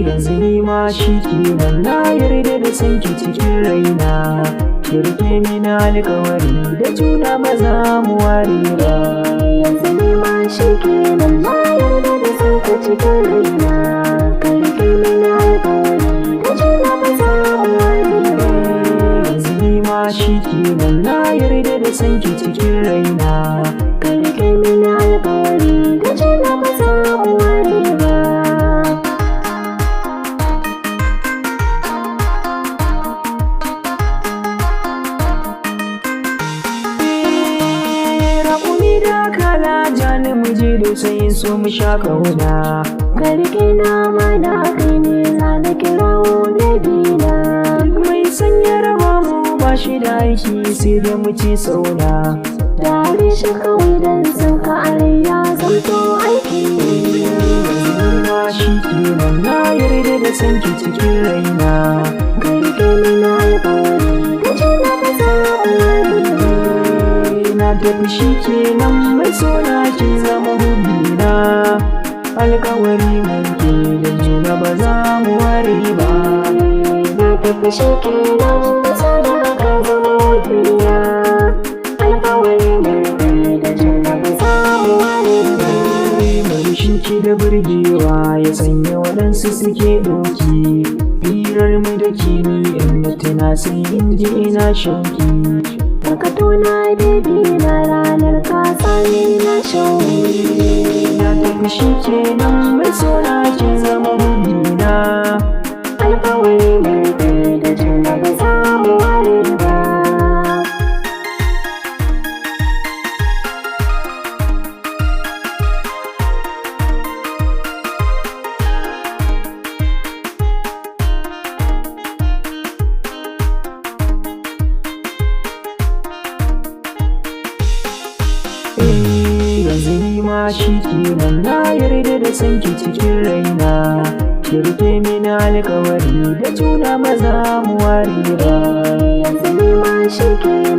yanzu ni ma shi kenan na yarda da sanki cikin raina. Ki rike mini alƙawari da juna ba za mu ware ba. Yanzu ni ma shi kenan na yarda da sanka cikin raina. Ka rike mini alƙawari da juna ba za mu ware ba. Yanzu ni ma shi kenan na yarda da sanki cikin raina. Ka rike mini alƙawari da juna ba za mu ware ba. Sai so mu sha kauna. Ka rike na mana kai ne za na kirawo nabina. Mai sanya raba mu ba shi da aiki sai da mu ci sauna. Tare shi kawai dan san ka ya zanto aiki. Ma shi kenan na yarda da sanki cikin raina. Ka rike mina alƙawari da juna ba za mu ware ba. Na tafi shi kenan mai sona kin zama hubina. Alƙawari mai ke da juna ba za mu ware ba. Na tafi shi kenan mai sona ka zama hubina. Alƙawari mai ke da juna ba za mu ware ba. Marishin ki da burgewa ya sanya waɗansu suke ɗauki. Hirar mu da kimi in na tuna sai in ji ina shauki. Ka tuna baby na ranar ka sani na shauki. Na tafi shi kenan mai sona kin zama hubina. Alƙawari mai kai da juna ba za mu ware ba. Yanzu ni ma shi kenan na yarda da sanki cikin raina. Ki rike mini alƙawari da juna ba za mu ware ba. Yanzu ni ma shi kenan